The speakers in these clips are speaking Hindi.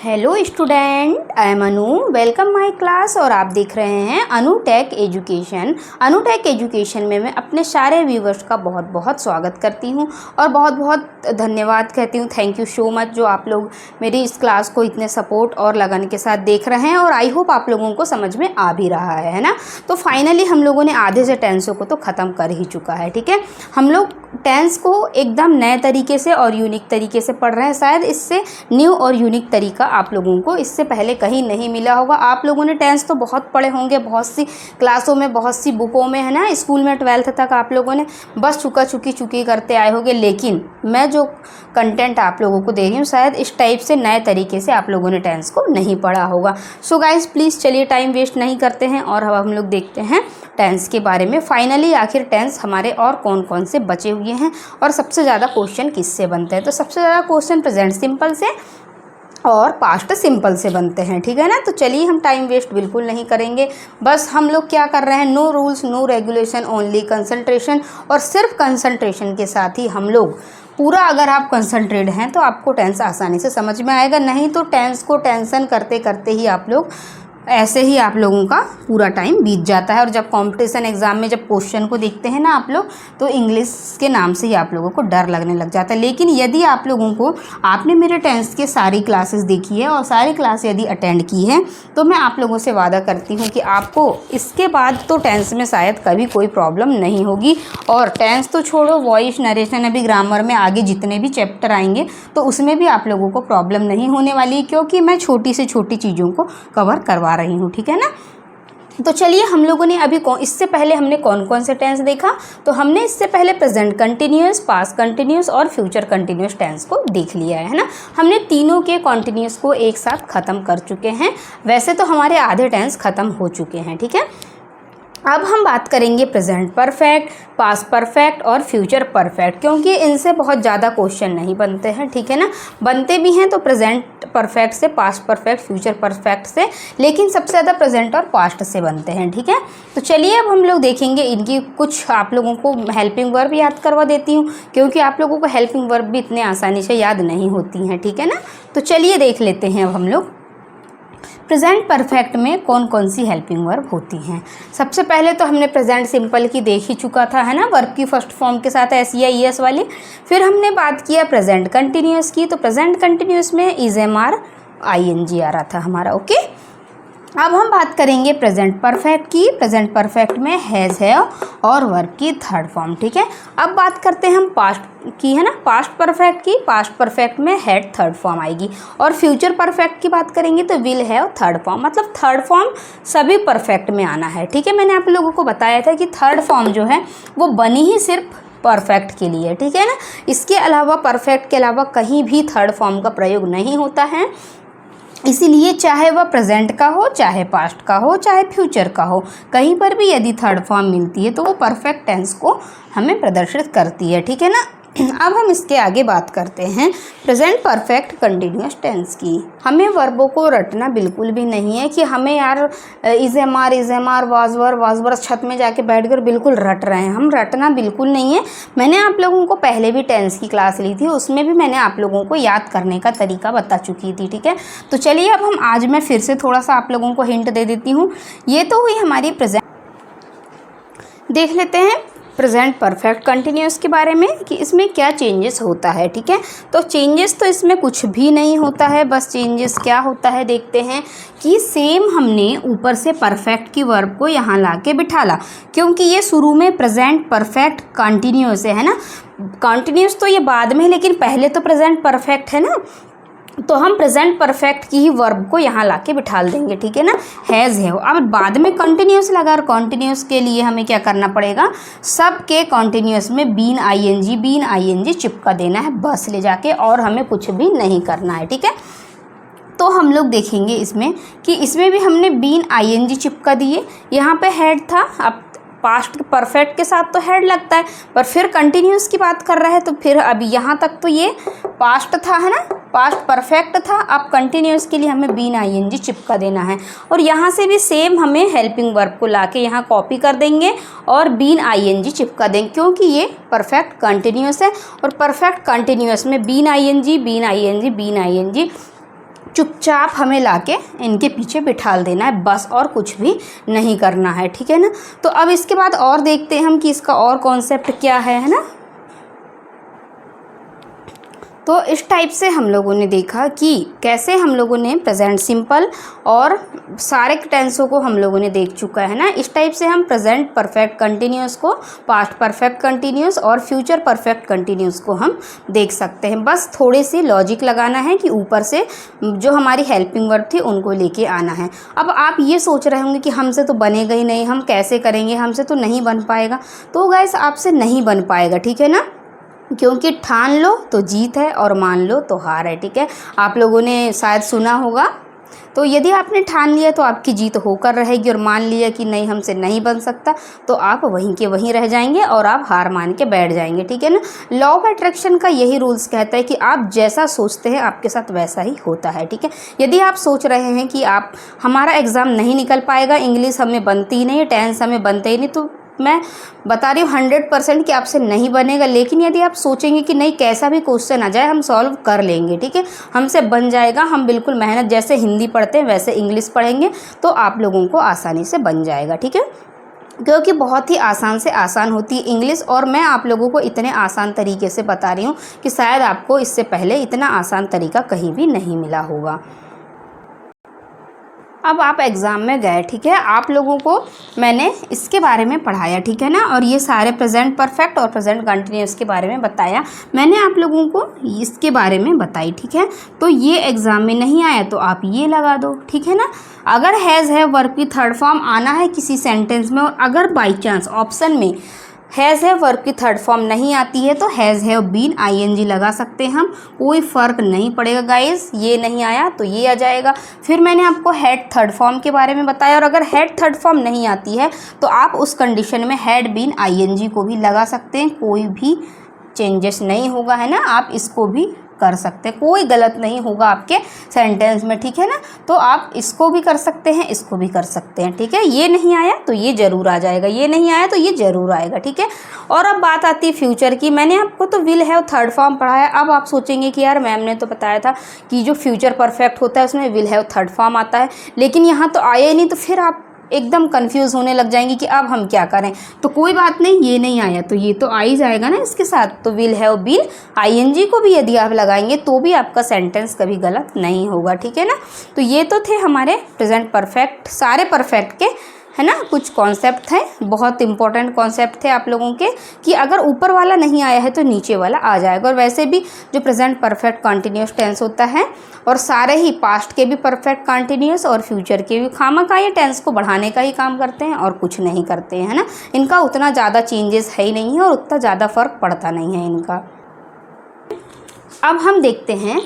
Hello student, I am Anu. Welcome my class. और आप देख रहे हैं अनुटेक एजुकेशन। अनुटेक एजुकेशन में मैं अपने सारे व्यूवर्स का बहुत बहुत स्वागत करती हूं और बहुत बहुत धन्यवाद कहती हूं। थैंक यू सो मच जो आप लोग मेरी इस क्लास को इतने सपोर्ट और लगन के साथ देख रहे हैं। और आई होप आप लोगों को समझ में आ भी रहा है ना। तो फाइनली हम लोगों ने आधे से टेंसों को तो ख़त्म कर ही चुका है। ठीक है, हम लोग टेंस को एकदम नए तरीके से और यूनिक तरीके से पढ़ रहे हैं। शायद इससे न्यू और यूनिक तरीका आप लोगों को इससे पहले कहीं नहीं मिला होगा। आप लोगों ने टेंस तो बहुत पढ़े होंगे, बहुत सी क्लासों में, बहुत सी बुकों में, है ना। स्कूल में 12th तक आप लोगों ने बस चुकी करते आए होंगे। लेकिन मैं जो कंटेंट आप लोगों को दे रही हूँ शायद इस टाइप से नए तरीके से आप लोगों ने टेंस को नहीं पढ़ा होगा। सो गाइज प्लीज़ चलिए टाइम वेस्ट नहीं करते हैं और अब हम लोग देखते हैं टेंस के बारे में। फाइनली आखिर टेंस हमारे और कौन कौन से बचे हुए हैं और सबसे ज़्यादा क्वेश्चन किससे बनते हैं। तो सबसे ज़्यादा क्वेश्चन प्रेजेंट सिंपल से और पास्ट सिंपल से बनते हैं। ठीक है ना। तो चलिए हम टाइम वेस्ट बिल्कुल नहीं करेंगे। बस हम लोग क्या कर रहे हैं, no rules no regulation only concentration. और सिर्फ कंसंट्रेशन के साथ ही हम लोग पूरा, अगर आप कंसंट्रेट हैं तो आपको टेंस आसानी से समझ में आएगा। नहीं तो टेंस को टेंशन करते करते ही आप लोग ऐसे ही आप लोगों का पूरा टाइम बीत जाता है। और जब कंपटीशन एग्ज़ाम में जब क्वेश्चन को देखते हैं ना आप लोग, तो इंग्लिश के नाम से ही आप लोगों को डर लगने लग जाता है। लेकिन यदि आप लोगों को, आपने मेरे टेंस के सारी क्लासेस देखी है और सारी क्लास यदि अटेंड की है, तो मैं आप लोगों से वादा करती हूँ कि आपको इसके बाद तो टेंस में शायद कभी कोई प्रॉब्लम नहीं होगी। और टेंस तो छोड़ो, वॉइस, नरेशन, अभी ग्रामर में आगे जितने भी चैप्टर आएंगे तो उसमें भी आप लोगों को प्रॉब्लम नहीं होने वाली, क्योंकि मैं छोटी से छोटी चीज़ों को कवर करवा रही हूँ। ठीक है ना। तो चलिए हम लोगों ने अभी इससे पहले हमने कौन कौन से टेंस देखा। तो हमने इससे पहले प्रेजेंट कंटिन्यूअस, पास्ट कंटिन्यूअस और फ्यूचर कंटिन्यूअस टेंस को देख लिया है ना। हमने तीनों के कंटिन्यूअस को एक साथ ख़त्म कर चुके हैं। वैसे तो हमारे आधे टेंस ख़त्म हो चुके हैं। ठीक है, अब हम बात करेंगे प्रेजेंट परफेक्ट, पास्ट परफेक्ट और फ्यूचर परफेक्ट, क्योंकि इनसे बहुत ज़्यादा क्वेश्चन नहीं बनते हैं। ठीक है ना। बनते भी हैं तो प्रेजेंट परफेक्ट से, पास्ट परफेक्ट, फ्यूचर परफेक्ट से, लेकिन सबसे ज़्यादा प्रेजेंट और पास्ट से बनते हैं। ठीक है। तो चलिए अब हम लोग देखेंगे इनकी कुछ, आप लोगों को हेल्पिंग वर्ब याद करवा देती हूँ, क्योंकि आप लोगों को हेल्पिंग वर्ब भी इतने आसानी से याद नहीं होती हैं। ठीक है ना। तो चलिए देख लेते हैं अब हम लोग प्रेजेंट परफेक्ट में कौन कौन सी हेल्पिंग वर्ब होती हैं। सबसे पहले तो हमने प्रेजेंट सिंपल की देख ही चुका था, है ना, वर्ब की फर्स्ट फॉर्म के साथ एस या ईएस वाली। फिर हमने बात किया प्रेजेंट कंटिन्यूअस की। तो प्रेजेंट कंटिन्यूअस में इज एम आर ING आ रहा था हमारा। ओके, अब हम बात करेंगे प्रेजेंट परफेक्ट की। प्रेजेंट परफेक्ट में हैज़ है और वर्ब की थर्ड फॉर्म। ठीक है। अब बात करते हैं हम पास्ट की, है ना, पास्ट परफेक्ट की। पास्ट परफेक्ट में हैड थर्ड फॉर्म आएगी। और फ्यूचर परफेक्ट की बात करेंगे तो विल हैव थर्ड फॉर्म। मतलब थर्ड फॉर्म सभी परफेक्ट में आना है। ठीक है, मैंने आप लोगों को बताया था कि थर्ड फॉर्म जो है वो बनी ही सिर्फ परफेक्ट के लिए। ठीक है ना। इसके अलावा, परफेक्ट के अलावा कहीं भी थर्ड फॉर्म का प्रयोग नहीं होता है। इसीलिए चाहे वह प्रेजेंट का हो, चाहे पास्ट का हो, चाहे फ्यूचर का हो, कहीं पर भी यदि थर्ड फॉर्म मिलती है तो वो परफेक्ट टेंस को हमें प्रदर्शित करती है। ठीक है ना। अब हम इसके आगे बात करते हैं प्रेजेंट परफेक्ट कंटिन्यूअस टेंस की। हमें वर्बों को रटना बिल्कुल भी नहीं है कि हमें यार इज एम आर वाजवर छत में जाके बैठकर बिल्कुल रट रहे हैं। हम रटना बिल्कुल नहीं है। मैंने आप लोगों को पहले भी टेंस की क्लास ली थी, उसमें भी मैंने आप लोगों को याद करने का तरीका बता चुकी थी। ठीक है। तो चलिए अब हम आज मैं फिर से थोड़ा सा आप लोगों को हिंट दे देती हूँ। ये तो हुई हमारी प्रेजेंट, देख लेते हैं प्रेजेंट परफेक्ट कंटिन्यूअस के बारे में कि इसमें क्या चेंजेस होता है। ठीक है। तो चेंजेस तो इसमें कुछ भी नहीं होता है। बस चेंजेस क्या होता है देखते हैं कि सेम हमने ऊपर से परफेक्ट की वर्ब को यहाँ ला के बिठाला, क्योंकि ये शुरू में प्रेजेंट परफेक्ट कंटिन्यूअस है ना। कंटिन्यूअस तो ये बाद में, लेकिन पहले तो प्रेजेंट परफेक्ट है ना। तो हम प्रेजेंट परफेक्ट की ही वर्ब को यहाँ लाके बिठाल देंगे। ठीक है ना। हैज़ है, अब बाद में कंटिन्यूअस लगा, और कंटिन्यूअस के लिए हमें क्या करना पड़ेगा, सब के कंटिन्यूअस में बीन ING चिपका देना है बस ले जाके, और हमें कुछ भी नहीं करना है। ठीक है। तो हम लोग देखेंगे इसमें कि इसमें भी हमने बीन ING चिपका दिए। यहाँ पे हेड था, अब पास्ट परफेक्ट के साथ तो हेड लगता है, पर फिर कंटिन्यूअस की बात कर रहा है तो फिर अभी यहाँ तक तो ये पास्ट था, है ना, पास्ट परफेक्ट था। अब कंटिन्यूअस के लिए हमें बीन ING चिपका देना है। और यहाँ से भी सेम हमें हेल्पिंग वर्ब को लाके यहाँ कॉपी कर देंगे और बीन ING चिपका देंगे, क्योंकि ये परफेक्ट कंटिन्यूअस है। और परफेक्ट कंटिन्यूअस में बीन ING चुपचाप हमें लाके इनके पीछे बिठाल देना है बस, और कुछ भी नहीं करना है, ठीक है ना। तो अब इसके बाद और देखते हैं हम कि इसका और कॉन्सेप्ट क्या है ना। तो इस टाइप से हम लोगों ने देखा कि कैसे हम लोगों ने प्रेजेंट सिंपल और सारे टेंसों को हम लोगों ने देख चुका है ना। इस टाइप से हम प्रेजेंट परफेक्ट कंटिन्यूस को, पास्ट परफेक्ट कंटिन्यूस और फ्यूचर परफेक्ट कंटिन्यूस को हम देख सकते हैं। बस थोड़े से लॉजिक लगाना है कि ऊपर से जो हमारी हेल्पिंग वर्ब थी उनको लेके आना है। अब आप ये सोच रहे होंगे कि हमसे तो बनेगा ही नहीं, हम कैसे करेंगे, हमसे तो नहीं बन पाएगा। तो गाइस आपसे नहीं बन पाएगा, ठीक है ना, क्योंकि ठान लो तो जीत है और मान लो तो हार है, ठीक है। आप लोगों ने शायद सुना होगा। तो यदि आपने ठान लिया तो आपकी जीत होकर रहेगी, और मान लिया कि नहीं हमसे नहीं बन सकता तो आप वहीं के वहीं रह जाएंगे और आप हार मान के बैठ जाएंगे, ठीक है ना। लॉ ऑफ अट्रैक्शन का यही रूल्स कहता है कि आप जैसा सोचते हैं आपके साथ वैसा ही होता है, ठीक है। यदि आप सोच रहे हैं कि आप हमारा एग्ज़ाम नहीं निकल पाएगा, इंग्लिश हमें बनती ही नहीं, टेंस हमें बनते ही नहीं, तो मैं बता रही हूँ 100% कि आपसे नहीं बनेगा। लेकिन यदि आप सोचेंगे कि नहीं कैसा भी क्वेश्चन आ जाए हम सॉल्व कर लेंगे, ठीक है, हमसे बन जाएगा, हम बिल्कुल मेहनत जैसे हिंदी पढ़ते हैं वैसे इंग्लिश पढ़ेंगे, तो आप लोगों को आसानी से बन जाएगा, ठीक है। क्योंकि बहुत ही आसान से आसान होती है इंग्लिश, और मैं आप लोगों को इतने आसान तरीके से बता रही हूँ कि शायद आपको इससे पहले इतना आसान तरीका कहीं भी नहीं मिला होगा। अब आप एग्ज़ाम में गए, ठीक है, आप लोगों को मैंने इसके बारे में पढ़ाया, ठीक है ना, और ये सारे प्रेजेंट परफेक्ट और प्रेजेंट कंटिन्यूस के बारे में बताया मैंने आप लोगों को, इसके बारे में बताई, ठीक है। तो ये एग्ज़ाम में नहीं आया तो आप ये लगा दो, ठीक है ना। अगर हैज़ है वर्ब की थर्ड फॉर्म आना है किसी सेंटेंस में, और अगर बाई चांस ऑप्शन में हैज़ है वर्ब की थर्ड फॉर्म नहीं आती है तो हैज़ हैव बीन ING लगा सकते हैं हम, कोई फ़र्क नहीं पड़ेगा गाइस। ये नहीं आया तो ये आ जाएगा। फिर मैंने आपको हैड थर्ड फॉर्म के बारे में बताया, और अगर हैड थर्ड फॉर्म नहीं आती है तो आप उस कंडीशन में हैड बीन ING को भी लगा सकते हैं, कोई भी चेंजेस नहीं होगा, है ना। आप इसको भी कर सकते हैं, कोई गलत नहीं होगा आपके सेंटेंस में, ठीक है ना। तो आप इसको भी कर सकते हैं, इसको भी कर सकते हैं, ठीक है। ये नहीं आया तो ये ज़रूर आ जाएगा, ये नहीं आया तो ये ज़रूर आएगा, ठीक है। और अब बात आती है फ्यूचर की। मैंने आपको तो विल हैव थर्ड फॉर्म पढ़ाया। अब आप सोचेंगे कि यार मैम ने तो बताया था कि जो फ्यूचर परफेक्ट होता है उसमें विल हैव थर्ड फॉर्म आता है, लेकिन यहाँ तो आया ही नहीं। तो फिर आप एकदम कंफ्यूज होने लग जाएंगे कि अब हम क्या करें। तो कोई बात नहीं, ये नहीं आया तो ये तो आ ही जाएगा ना इसके साथ। तो विल हैव बीन ING को भी यदि आप लगाएंगे तो भी आपका सेंटेंस कभी गलत नहीं होगा, ठीक है ना। तो ये तो थे हमारे प्रेजेंट परफेक्ट, सारे परफेक्ट के, है ना, कुछ कॉन्सेप्ट थे, बहुत इंपॉर्टेंट कॉन्सेप्ट थे आप लोगों के, कि अगर ऊपर वाला नहीं आया है तो नीचे वाला आ जाएगा। और वैसे भी जो प्रेजेंट परफेक्ट कंटिन्यूस टेंस होता है, और सारे ही पास्ट के भी परफेक्ट कंटिन्यूस और फ्यूचर के भी, खामखा ये टेंस को बढ़ाने का ही काम करते हैं और कुछ नहीं करते हैं, है ना। इनका उतना ज़्यादा चेंजेस है ही नहीं है और उतना ज़्यादा फ़र्क पड़ता नहीं है इनका। अब हम देखते हैं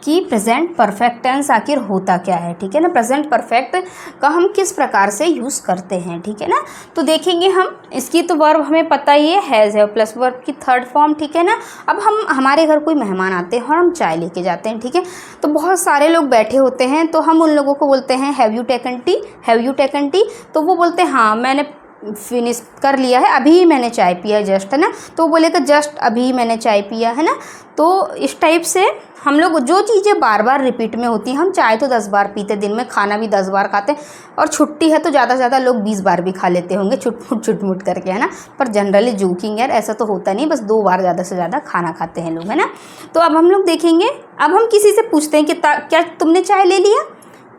कि प्रेजेंट परफेक्ट टेंस आखिर होता क्या है, ठीक है ना। प्रेजेंट परफेक्ट का हम किस प्रकार से यूज़ करते हैं, ठीक है ना। तो देखेंगे हम, इसकी तो वर्ब हमें पता ही है, हैज़ है प्लस वर्ब की थर्ड फॉर्म, ठीक है ना। अब हमारे घर कोई मेहमान आते हैं और हम चाय लेके जाते हैं, ठीक है। तो बहुत सारे लोग बैठे होते हैं, तो हम उन लोगों को बोलते हैं have you taken T, have you taken T. तो वो बोलते हैं हाँ मैंने फिनिश कर लिया है, अभी मैंने चाय पिया जस्ट, है ना। तो वो बोलेगा जस्ट अभी मैंने चाय पिया, है ना। तो इस टाइप से हम लोग जो चीज़ें बार बार रिपीट में होती हैं, हम चाय तो 10 बार पीते दिन में, खाना भी 10 बार खाते हैं, और छुट्टी है तो ज़्यादा से ज़्यादा लोग 20 बार भी खा लेते होंगे छुटमुट करके, है ना। पर जनरली जोकिंग यार, ऐसा तो होता नहीं, बस 2 बार ज़्यादा से ज़्यादा खाना खाते हैं लोग, है ना। तो अब हम लोग देखेंगे, अब हम किसी से पूछते हैं कि क्या तुमने चाय ले लिया,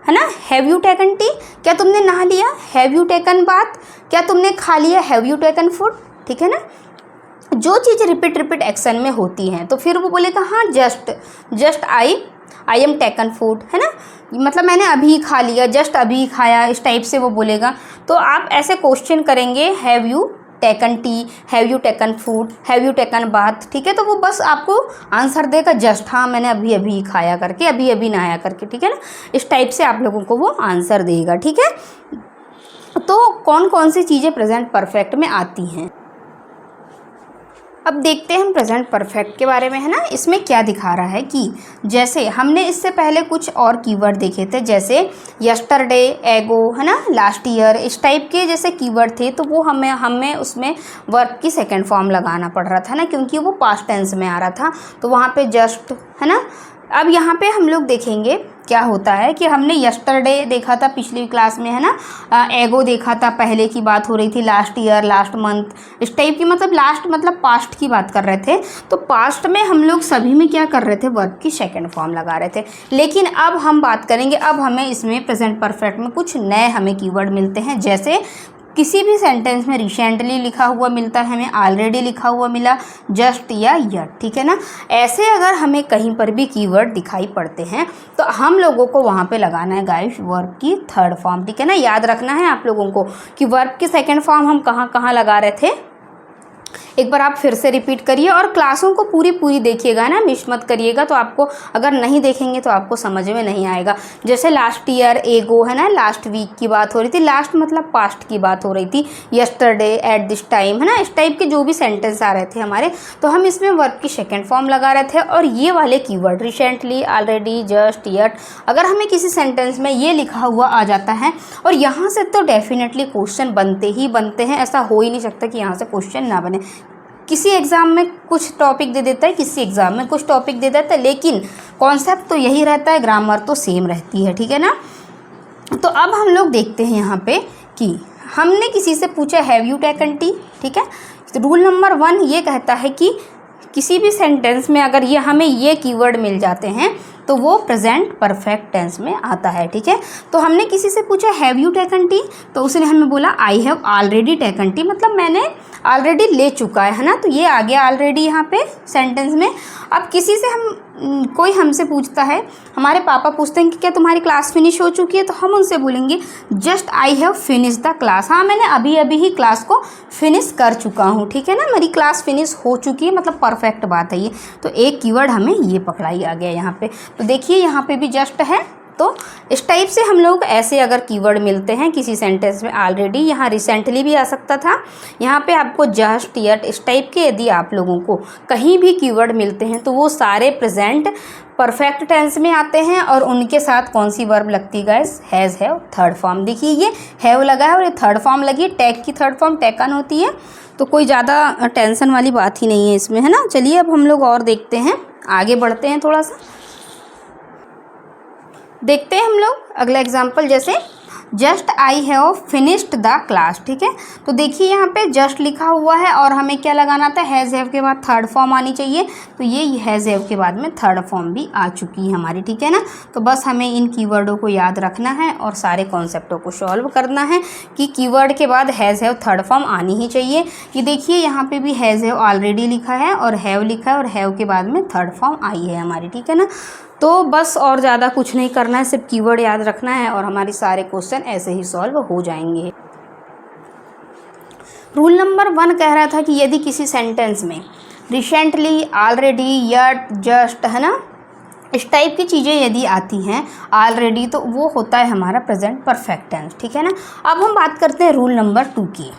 है ना, हैव यू टेकन टी, क्या तुमने नहा लिया, हैव यू टेकन बाथ, क्या तुमने खा लिया, हैव यू टेकन फूड, ठीक है ना। जो चीज़ रिपीट एक्शन में होती हैं तो फिर वो बोलेगा हाँ just I am taken food, है ना, मतलब मैंने अभी खा लिया, जस्ट अभी खाया, इस टाइप से वो बोलेगा। तो आप ऐसे क्वेश्चन करेंगे, have you taken T, have you taken food, have you taken bath, ठीक है। तो वो बस आपको आंसर देगा जस्ट हाँ मैंने अभी अभी खाया करके, अभी अभी नहाया करके, ठीक है ना। इस टाइप से आप लोगों को वो आंसर देगा, ठीक है। तो कौन कौन सी चीज़ें प्रेजेंट परफेक्ट में आती हैं, अब देखते हैं हम प्रेजेंट परफेक्ट के बारे में, है ना। इसमें क्या दिखा रहा है कि जैसे हमने इससे पहले कुछ और कीवर्ड देखे थे, जैसे यस्टरडे, एगो, है ना, लास्ट ईयर, इस टाइप के जैसे कीवर्ड थे। तो वो हमें उसमें वर्ब की सेकंड फॉर्म लगाना पड़ रहा था ना, क्योंकि वो पास्ट टेंस में आ रहा था। तो वहाँ पे जस्ट, है ना, अब यहाँ पे हम लोग देखेंगे क्या होता है कि हमने यस्टरडे देखा था पिछली क्लास में, है ना, एगो देखा था, पहले की बात हो रही थी, लास्ट ईयर, लास्ट मंथ, इस टाइप की, मतलब लास्ट मतलब पास्ट की बात कर रहे थे। तो पास्ट में हम लोग सभी में क्या कर रहे थे, वर्ब की सेकंड फॉर्म लगा रहे थे। लेकिन अब हम बात करेंगे, अब हमें इसमें प्रेजेंट परफेक्ट में कुछ नए हमें कीवर्ड मिलते हैं। जैसे किसी भी सेंटेंस में रिसेंटली लिखा हुआ मिलता है हमें, ऑलरेडी लिखा हुआ मिला, जस्ट या यट, ठीक है ना। ऐसे अगर हमें कहीं पर भी कीवर्ड दिखाई पड़ते हैं तो हम लोगों को वहाँ पे लगाना है गाइस वर्ब की थर्ड फॉर्म, ठीक है ना। याद रखना है आप लोगों को कि वर्ब की सेकंड फॉर्म हम कहाँ कहाँ लगा रहे थे। एक बार आप फिर से रिपीट करिए और क्लासों को पूरी देखिएगा ना, मिस मत करिएगा। तो आपको अगर नहीं देखेंगे तो आपको समझ में नहीं आएगा। जैसे लास्ट ईयर, एगो, है ना, लास्ट वीक की बात हो रही थी, लास्ट मतलब पास्ट की बात हो रही थी, यस्टरडे, एट दिस टाइम, है ना, इस टाइप के जो भी सेंटेंस आ रहे थे हमारे, तो हम इसमें वर्ब की सेकेंड फॉर्म लगा रहे थे। और ये वाले keyword recently, already, just, yet, अगर हमें किसी सेंटेंस में ये लिखा हुआ आ जाता है और यहाँ से तो डेफिनेटली क्वेश्चन बनते ही बनते हैं। ऐसा हो ही नहीं सकता कि यहाँ से क्वेश्चन ना बने। किसी एग्ज़ाम में कुछ टॉपिक दे देता है, किसी एग्ज़ाम में कुछ टॉपिक दे देता है, लेकिन कॉन्सेप्ट तो यही रहता है, ग्रामर तो सेम रहती है, ठीक है ना। तो अब हम लोग देखते हैं यहाँ पे कि हमने किसी से पूछा हैव यू टेकन टी, ठीक है। तो रूल नंबर 1 ये कहता है कि किसी भी सेंटेंस में अगर ये हमें ये कीवर्ड मिल जाते हैं तो वो प्रेजेंट परफेक्ट टेंस में आता है, ठीक है। तो हमने किसी से पूछा हैव यू टेकन टी, तो उसने हमें बोला I have already taken T, मतलब मैंने ऑलरेडी ले चुका है ना। तो ये आ गया ऑलरेडी यहाँ पे सेंटेंस में। अब किसी से कोई हमसे पूछता है, हमारे पापा पूछते हैं कि क्या तुम्हारी क्लास फिनिश हो चुकी है, तो हम उनसे बोलेंगे just I have finish the class, हाँ मैंने अभी अभी ही क्लास को फिनिश कर चुका हूँ, ठीक है ना, मेरी क्लास फिनिश हो चुकी है, मतलब परफेक्ट बात है ये। तो एक कीवर्ड हमें ये पकड़ाई आ गया यहाँ पे। तो देखिए यहाँ पे भी जस्ट है। तो इस टाइप से हम लोग ऐसे अगर कीवर्ड मिलते हैं किसी सेंटेंस में, ऑलरेडी, यहाँ रिसेंटली भी आ सकता था, यहाँ पे आपको जस्ट, यट, इस टाइप के यदि आप लोगों को कहीं भी कीवर्ड मिलते हैं तो वो सारे प्रेजेंट परफेक्ट टेंस में आते हैं। और उनके साथ कौन सी वर्ब लगती है guys, has, have, third form. देखिए ये हैव लगा है और ये थर्ड फॉर्म लगी है, टैग की थर्ड फॉर्म टेकन होती है। तो कोई ज़्यादा टेंशन वाली बात ही नहीं है इसमें, है ना। चलिए अब हम लोग और देखते हैं, आगे बढ़ते हैं, थोड़ा सा देखते हैं हम लोग अगला एग्जाम्पल। जैसे just I have finished the class, ठीक है। तो देखिए यहाँ पे जस्ट लिखा हुआ है और हमें क्या लगाना था, हैज़ हैव के बाद थर्ड फॉर्म आनी चाहिए। तो ये हैज़ हैव के बाद में थर्ड फॉर्म भी आ चुकी है हमारी, ठीक है ना। तो बस हमें इन कीवर्डों को याद रखना है और सारे कॉन्सेप्टों को सॉल्व करना है कि कीवर्ड के बाद हैज़ हैव थर्ड फॉर्म आनी ही चाहिए। कि देखिए यहाँ पे भी हैज़ हैव ऑलरेडी लिखा है और हैव लिखा है और हैव के बाद में थर्ड फॉर्म आई है हमारी, ठीक है ना। तो बस और ज़्यादा कुछ नहीं करना है, सिर्फ कीवर्ड याद रखना है और हमारे सारे क्वेश्चन ऐसे ही सॉल्व हो जाएंगे। रूल नंबर 1 कह रहा था कि यदि किसी सेंटेंस में रिसेंटली, ऑलरेडी, यट, जस्ट, है ना, इस टाइप की चीज़ें यदि आती हैं ऑलरेडी, तो वो होता है हमारा प्रेजेंट परफेक्ट टेंस, ठीक है ना। अब हम बात करते हैं रूल नंबर 2 की,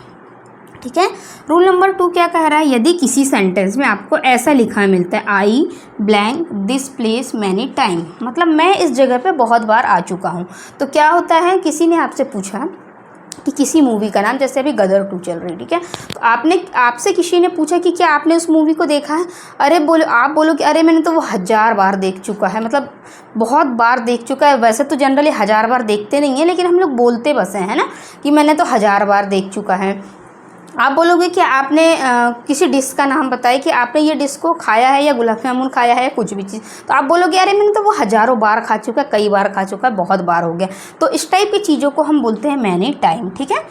ठीक है। रूल नंबर 2 क्या कह रहा है, यदि किसी सेंटेंस में आपको ऐसा लिखा मिलता है आई blank this place many time, मतलब मैं इस जगह पे बहुत बार आ चुका हूँ। तो क्या होता है, किसी ने आपसे पूछा कि किसी मूवी का नाम, जैसे अभी गदर 2 चल रही, ठीक है। तो आपसे किसी ने पूछा कि क्या आपने उस मूवी को देखा है। आप बोलो कि अरे मैंने तो वो 1000 बार देख चुका है, मतलब बहुत बार देख चुका है। वैसे तो जनरली 1000 बार देखते नहीं हैं, लेकिन हम लोग बोलते बस हैं, है ना, कि मैंने तो 1000 बार देख चुका है। आप बोलोगे कि आपने किसी डिश का नाम बताया कि आपने ये डिश को खाया है या गुलाब जामुन खाया है, कुछ भी चीज़, तो आप बोलोगे अरे मैंने तो वो हज़ारों बार खा चुका है, कई बार खा चुका है, बहुत बार हो गया। तो इस टाइप की चीज़ों को हम बोलते हैं मैनी टाइम, ठीक है।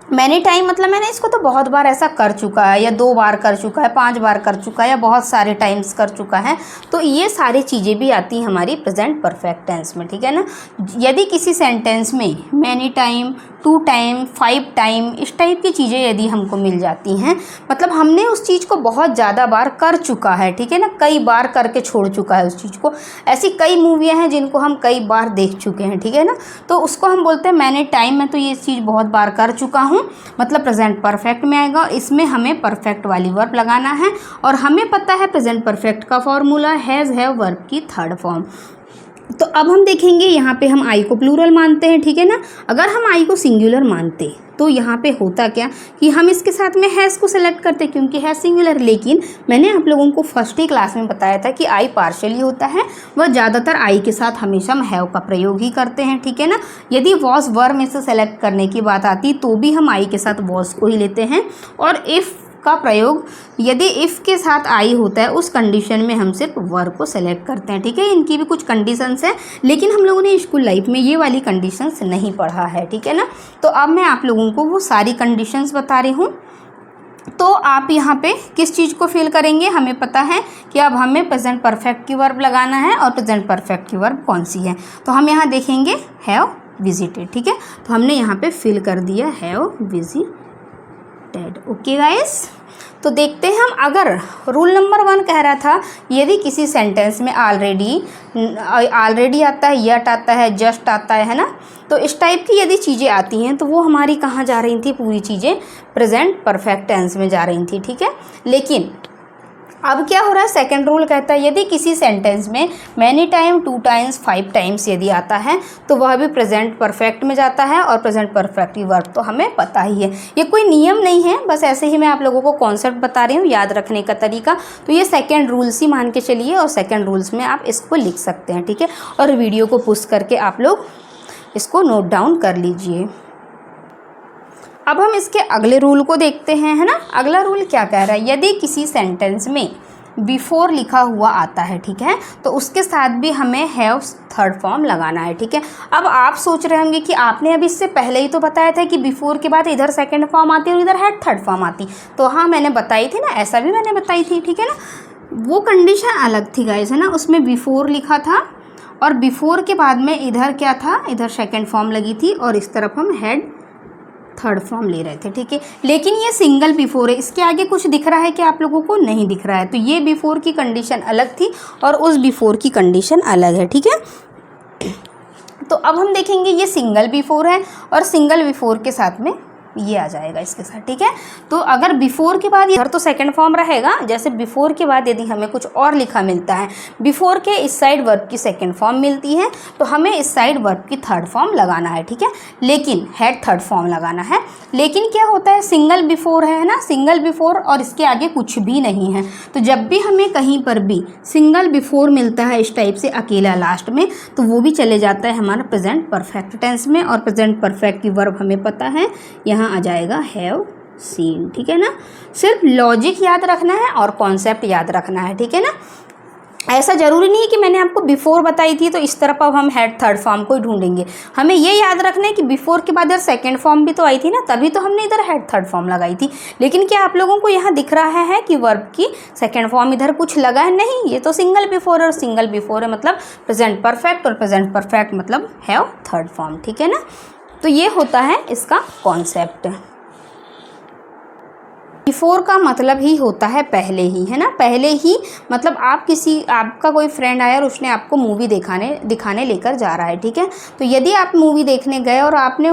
मैनी टाइम मतलब मैंने इसको तो बहुत बार ऐसा कर चुका है, या 2 बार कर चुका है, 5 बार कर चुका है, या बहुत सारे टाइम्स कर चुका है। तो ये सारी चीज़ें भी आती हैं हमारी प्रेजेंट परफेक्ट टेंस में, ठीक है ना। यदि किसी सेंटेंस में मैनी टाइम, 2 टाइम, 5 टाइम, इस टाइप की चीज़ें यदि हमको मिल जाती हैं, मतलब हमने उस चीज़ को बहुत ज़्यादा बार कर चुका है, ठीक है ना, कई बार करके छोड़ चुका है उस चीज़ को। ऐसी कई मूवियाँ हैं जिनको हम कई बार देख चुके हैं, ठीक है ना। तो उसको हम बोलते हैं मैनी टाइम, में तो ये चीज़ बहुत बार कर चुका हूँ, मतलब प्रेजेंट परफेक्ट में आएगा। और इसमें हमें परफेक्ट वाली वर्ब लगाना है और हमें पता है प्रेजेंट परफेक्ट का फॉर्मूला हैज़ हैव वर्ब की थर्ड फॉर्म। तो अब हम देखेंगे यहाँ पे हम आई को प्लूरल मानते हैं, ठीक है ना। अगर हम आई को सिंगुलर मानते तो यहाँ पे होता क्या कि हम इसके साथ में हैज़ को सेलेक्ट करते क्योंकि है सिंगुलर। लेकिन मैंने आप लोगों को फर्स्ट ही क्लास में बताया था कि आई पार्शियली होता है, वह ज़्यादातर आई के साथ हमेशा हम हैव का प्रयोग ही करते हैं, ठीक है ना। यदि वॉज वर में से सेलेक्ट करने की बात आती तो भी हम आई के साथ वॉज को ही लेते हैं, और इफ़ का प्रयोग यदि इफ़ के साथ आई होता है उस कंडीशन में हम सिर्फ वर को सेलेक्ट करते हैं, ठीक है। इनकी भी कुछ कंडीशंस हैं, लेकिन हम लोगों ने स्कूल लाइफ में ये वाली कंडीशंस नहीं पढ़ा है, ठीक है ना। तो अब मैं आप लोगों को वो सारी कंडीशंस बता रही हूँ। तो आप यहाँ पे किस चीज़ को फिल करेंगे, हमें पता है कि अब हमें प्रेजेंट परफेक्ट की वर्ब लगाना है, और प्रेजेंट परफेक्ट की वर्ब कौन सी है। तो हम यहाँ देखेंगे हैव विजिटेड, ठीक है। तो हमने यहाँ पे फिल कर दिया हैव विजिटेड। ओके गाइस, तो देखते हैं हम। अगर रूल नंबर 1 कह रहा था यदि किसी सेंटेंस में ऑलरेडी आता है, यट आता है, जस्ट आता है ना, तो इस टाइप की यदि चीज़ें आती हैं तो वो हमारी कहाँ जा रही थी, पूरी चीज़ें प्रेजेंट परफेक्ट टेंस में जा रही थी, ठीक है। लेकिन अब क्या हो रहा है, सेकंड रूल कहता है यदि किसी सेंटेंस में मैनी टाइम, 2 टाइम्स, 5 टाइम्स यदि आता है तो वह भी प्रेजेंट परफेक्ट में जाता है, और प्रेजेंट परफेक्ट की वर्ब तो हमें पता ही है। ये कोई नियम नहीं है, बस ऐसे ही मैं आप लोगों को कॉन्सेप्ट बता रही हूँ, याद रखने का तरीका। तो ये सेकेंड रूल्स ही मान के चलिए, और सेकेंड रूल्स में आप इसको लिख सकते हैं, ठीक है। और वीडियो को पुश करके आप लोग इसको नोट डाउन कर लीजिए। अब हम इसके अगले रूल को देखते हैं, है ना। अगला रूल क्या कह रहा है, यदि किसी सेंटेंस में बिफोर लिखा हुआ आता है, ठीक है, तो उसके साथ भी हमें हैव थर्ड फॉर्म लगाना है, ठीक है। अब आप सोच रहे होंगे कि आपने अभी इससे पहले ही तो बताया था कि बिफोर के बाद इधर सेकंड फॉर्म आती है और इधर हैड थर्ड फॉर्म आती। तो हाँ, मैंने बताई थी ना, ऐसा भी मैंने बताई थी, ठीक है ना। वो कंडीशन अलग थी गाइस, है ना। उसमें बिफोर लिखा था और बिफोर के बाद में इधर क्या था, इधर सेकेंड फॉर्म लगी थी और इस तरफ हम हैड थर्ड फॉर्म ले रहे थे, ठीक है। लेकिन ये सिंगल बिफोर है, इसके आगे कुछ दिख रहा है कि आप लोगों को नहीं दिख रहा है। तो ये बिफोर की कंडीशन अलग थी और उस बिफोर की कंडीशन अलग है, ठीक है। तो अब हम देखेंगे ये सिंगल बिफोर है और सिंगल बिफोर के साथ में ये आ जाएगा इसके साथ, ठीक है। तो अगर बिफोर के बाद इधर तो सेकंड फॉर्म रहेगा, जैसे बिफोर के बाद यदि हमें कुछ और लिखा मिलता है, बिफोर के इस साइड वर्ब की सेकंड फॉर्म मिलती है तो हमें इस साइड वर्ब की थर्ड फॉर्म लगाना है, ठीक है। लेकिन हैड थर्ड फॉर्म लगाना है। लेकिन क्या होता है, सिंगल बिफोर है ना, सिंगल बिफोर और इसके आगे कुछ भी नहीं है। तो जब भी हमें कहीं पर भी सिंगल बिफोर मिलता है इस टाइप से अकेला लास्ट में, तो वो भी चले जाता है हमारा प्रेजेंट परफेक्ट टेंस में। और प्रेजेंट परफेक्ट की वर्ब हमें पता है, यहाँ आ जाएगा हैव सीन, ठीक है ना। सिर्फ लॉजिक याद रखना है और कॉन्सेप्ट याद रखना है, ठीक है ना। ऐसा ज़रूरी नहीं है कि मैंने आपको बिफोर बताई थी तो इस तरफ अब हम हैड थर्ड फॉर्म को ही ढूंढेंगे। हमें ये याद रखना है कि बिफोर के बाद इधर सेकंड फॉर्म भी तो आई थी ना, तभी तो हमने इधर हैड थर्ड फॉर्म लगाई थी। लेकिन क्या आप लोगों को यहाँ दिख रहा है कि वर्ब की सेकंड फॉर्म इधर कुछ लगा है? नहीं, ये तो सिंगल बिफोर है और सिंगल बिफोर है मतलब प्रेजेंट परफेक्ट, और प्रेजेंट परफेक्ट मतलब हैव थर्ड फॉर्म, ठीक है ना। तो ये होता है इसका कॉन्सेप्ट। बिफोर का मतलब ही होता है पहले ही, है ना। पहले ही मतलब आपका कोई फ्रेंड आया और उसने आपको मूवी दिखाने लेकर जा रहा है, ठीक है। तो यदि आप मूवी देखने गए और आपने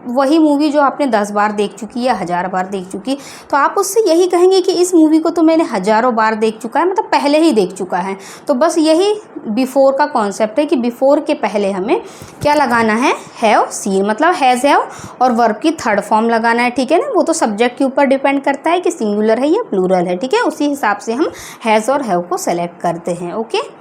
वही मूवी जो आपने 10 बार देख चुकी या 1000 बार देख चुकी, तो आप उससे यही कहेंगे कि इस मूवी को तो मैंने हज़ारों बार देख चुका है, मतलब पहले ही देख चुका है। तो बस यही बिफोर का कॉन्सेप्ट है कि बिफोर के पहले हमें क्या लगाना है, हैव सीन, मतलब हैज़ हैव और वर्ब की थर्ड फॉर्म लगाना है, ठीक है ना। वो तो सब्जेक्ट के ऊपर डिपेंड करता है कि सिंगुलर है या प्लूरल है, ठीक है। उसी हिसाब से हम हैज़ और हैव को सेलेक्ट करते हैं। ओके,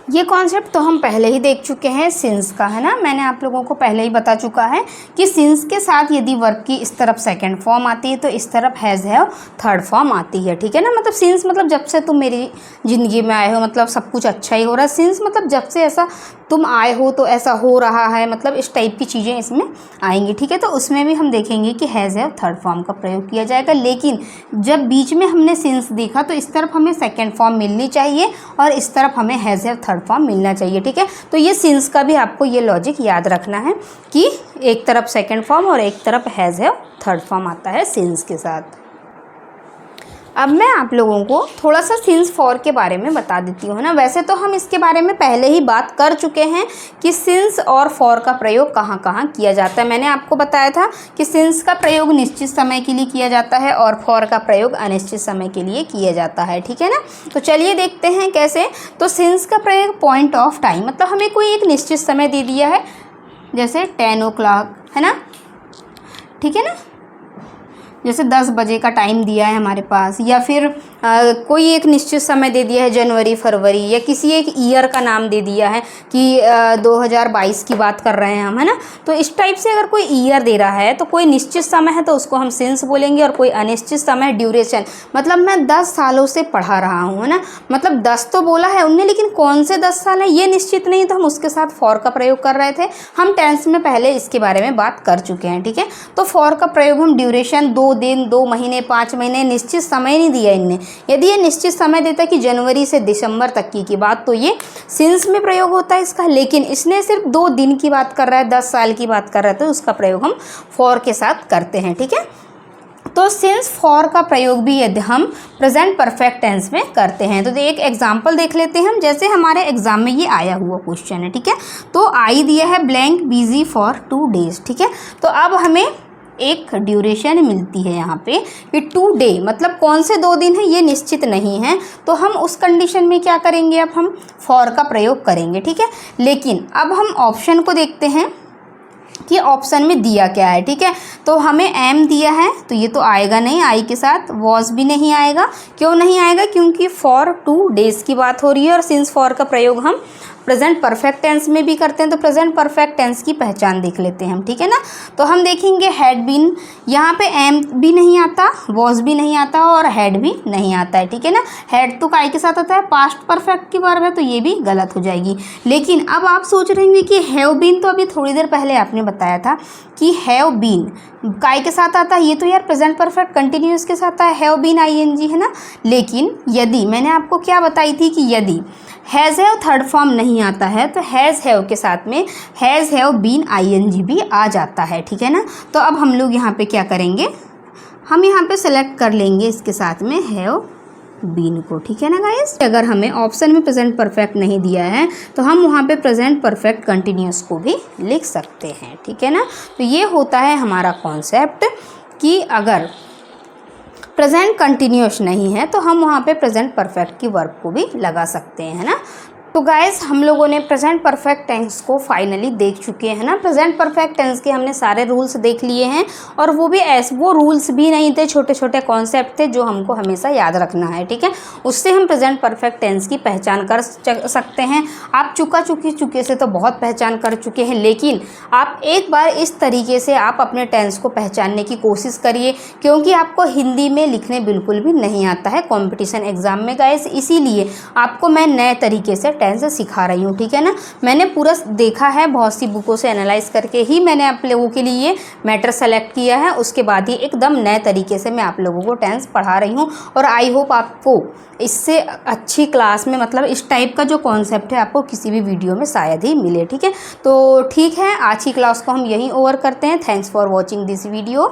ये कॉन्सेप्ट तो हम पहले ही देख चुके हैं सिंस का, है ना। मैंने आप लोगों को पहले ही बता चुका है कि सिंस के साथ यदि वर्ब की इस तरफ सेकंड फॉर्म आती है तो इस तरफ हैज़ हैव थर्ड फॉर्म आती है, ठीक है ना। मतलब सिंस मतलब जब से तुम मेरी ज़िंदगी में आए हो मतलब सब कुछ अच्छा ही हो रहा है। सिंस मतलब जब से ऐसा तुम आए हो तो ऐसा हो रहा है, मतलब इस टाइप की चीज़ें इसमें आएंगी, ठीक है। तो उसमें भी हम देखेंगे कि हैज़ हैव थर्ड फॉर्म का प्रयोग किया जाएगा। लेकिन जब बीच में हमने सिंस देखा तो इस तरफ हमें सेकेंड फॉर्म मिलनी चाहिए और इस तरफ हमें हैज़ हैव थर्ड फॉर्म मिलना चाहिए, ठीक है। तो ये सिंस का भी आपको ये लॉजिक याद रखना है कि एक तरफ सेकेंड फॉर्म और एक तरफ हैज़ हैव थर्ड फॉर्म आता है सिंस के साथ। अब मैं आप लोगों को थोड़ा सा सिंस फॉर के बारे में बता देती हूँ ना। वैसे तो हम इसके बारे में पहले ही बात कर चुके हैं कि सिंस और फॉर का प्रयोग कहाँ कहाँ किया जाता है। मैंने आपको बताया था कि सिंस का प्रयोग निश्चित समय के लिए किया जाता है और फॉर का प्रयोग अनिश्चित समय के लिए किया जाता है, ठीक है ना। तो चलिए देखते हैं कैसे। तो सिंस का प्रयोग पॉइंट ऑफ टाइम, मतलब हमें कोई एक निश्चित समय दे दिया है, जैसे 10 o'clock है ना, ठीक है ना, जैसे 10 बजे का टाइम दिया है हमारे पास, या फिर कोई एक निश्चित समय दे दिया है जनवरी फरवरी, या किसी एक ईयर का नाम दे दिया है कि 2022 की बात कर रहे हैं हम, है ना। तो इस टाइप से अगर कोई ईयर दे रहा है तो कोई निश्चित समय है तो उसको हम सिंस बोलेंगे, और कोई अनिश्चित समय ड्यूरेशन, मतलब मैं 10 सालों से पढ़ा रहा हूँ, है ना, मतलब 10 तो बोला है उनने, लेकिन कौन से 10 साल है ये निश्चित नहीं, तो हम उसके साथ फॉर का प्रयोग कर रहे थे। हम टेंस में पहले इसके बारे में बात कर चुके हैं, ठीक है। तो फॉर का प्रयोग हम ड्यूरेशन 2 दिन, 2 महीने, 5 महीने, निश्चित समय नहीं दिया इनने। यदि ये निश्चित समय देता है कि जनवरी से दिसंबर तक की बात, तो ये सिंस में प्रयोग होता है इसका, लेकिन इसने सिर्फ 2 दिन की बात कर रहा है, 10 साल की बात कर रहा है, तो उसका प्रयोग हम फॉर के साथ करते हैं, ठीक है। तो सिंस फॉर का प्रयोग भी यदि हम प्रेजेंट परफेक्ट टेंस में करते हैं, तो एक एग्जांपल देख लेते हैं हम। जैसे हमारे एग्जाम में ये आया हुआ क्वेश्चन है, ठीक है। तो आई दिया है ब्लैंक बिजी फॉर 2 days, ठीक है। तो अब हमें एक ड्यूरेशन मिलती है यहाँ पे कि 2 day, मतलब कौन से 2 दिन हैं ये निश्चित नहीं है, तो हम उस कंडीशन में क्या करेंगे, अब हम फॉर का प्रयोग करेंगे, ठीक है। लेकिन अब हम ऑप्शन को देखते हैं कि ऑप्शन में दिया क्या है, ठीक है। तो हमें एम दिया है, तो ये तो आएगा नहीं, आई के साथ वॉज भी नहीं आएगा। क्यों नहीं आएगा, क्योंकि फॉर 2 days की बात हो रही है, और सिंस फॉर का प्रयोग हम प्रेजेंट परफेक्ट टेंस में भी करते हैं। तो प्रेजेंट परफेक्ट टेंस की पहचान देख लेते हैं हम, ठीक है ना। तो हम देखेंगे हैड बीन, यहाँ पे एम भी नहीं आता, वॉज भी नहीं आता, और हैड भी नहीं आता है, ठीक है ना। हैड तो काय के साथ आता है, पास्ट परफेक्ट की वर्ब है, तो ये भी गलत हो जाएगी। लेकिन अब आप सोच रहे होंगे कि हैव बीन, तो अभी थोड़ी देर पहले आपने बताया था कि हैव बीन काय के साथ आता है, ये तो यार प्रेजेंट परफेक्ट कंटिन्यूस के साथ आता है, हैव बीन आईएनजी, है ना। लेकिन यदि मैंने आपको क्या बताई थी कि यदि हैज़ हैव थर्ड फॉर्म नहीं आता है, तो हैज़ हैव के साथ में हैज़ हैव बीन आईएनजी भी आ जाता है, ठीक है ना। तो अब हम लोग यहाँ पे क्या करेंगे, हम यहाँ पे सेलेक्ट कर लेंगे इसके साथ में हैव बीन को, ठीक है ना गाइस। अगर हमें ऑप्शन में प्रेजेंट परफेक्ट नहीं दिया है तो हम वहाँ पे प्रेजेंट परफेक्ट कंटिन्यूस को भी लिख सकते हैं, ठीक है ना। तो ये होता है हमारा कॉन्सेप्ट कि अगर प्रेजेंट कंटिन्यूस नहीं है तो हम वहाँ पे प्रेजेंट परफेक्ट की वर्ब को भी लगा सकते हैं, है ना। तो गाइस हम लोगों ने प्रेजेंट परफेक्ट टेंस को फाइनली देख चुके हैं ना। प्रेजेंट परफेक्ट टेंस के हमने सारे रूल्स देख लिए हैं, और वो भी वो रूल्स भी नहीं थे, छोटे छोटे कॉन्सेप्ट थे जो हमको हमेशा याद रखना है, ठीक है। उससे हम प्रेजेंट परफेक्ट टेंस की पहचान कर सकते हैं। आप चुके से तो बहुत पहचान कर चुके हैं, लेकिन आप एक बार इस तरीके से आप अपने टेंस को पहचानने की कोशिश करिए, क्योंकि आपको हिंदी में लिखने बिल्कुल भी नहीं आता है कॉम्पिटिशन एग्जाम में गाइस, इसीलिए आपको मैं नए तरीके से टेंस सिखा रही हूँ, ठीक है ना। मैंने पूरा देखा है, बहुत सी बुकों से एनालाइज करके ही मैंने आप लोगों के लिए मैटर सेलेक्ट किया है, उसके बाद ही एकदम नए तरीके से मैं आप लोगों को टेंस पढ़ा रही हूँ। और आई होप आपको इससे अच्छी क्लास में, मतलब इस टाइप का जो कॉन्सेप्ट है आपको किसी भी वीडियो में शायद ही मिले, ठीक है। तो ठीक है, आज की क्लास को हम यहीं ओवर करते हैं। Thanks for watching this video.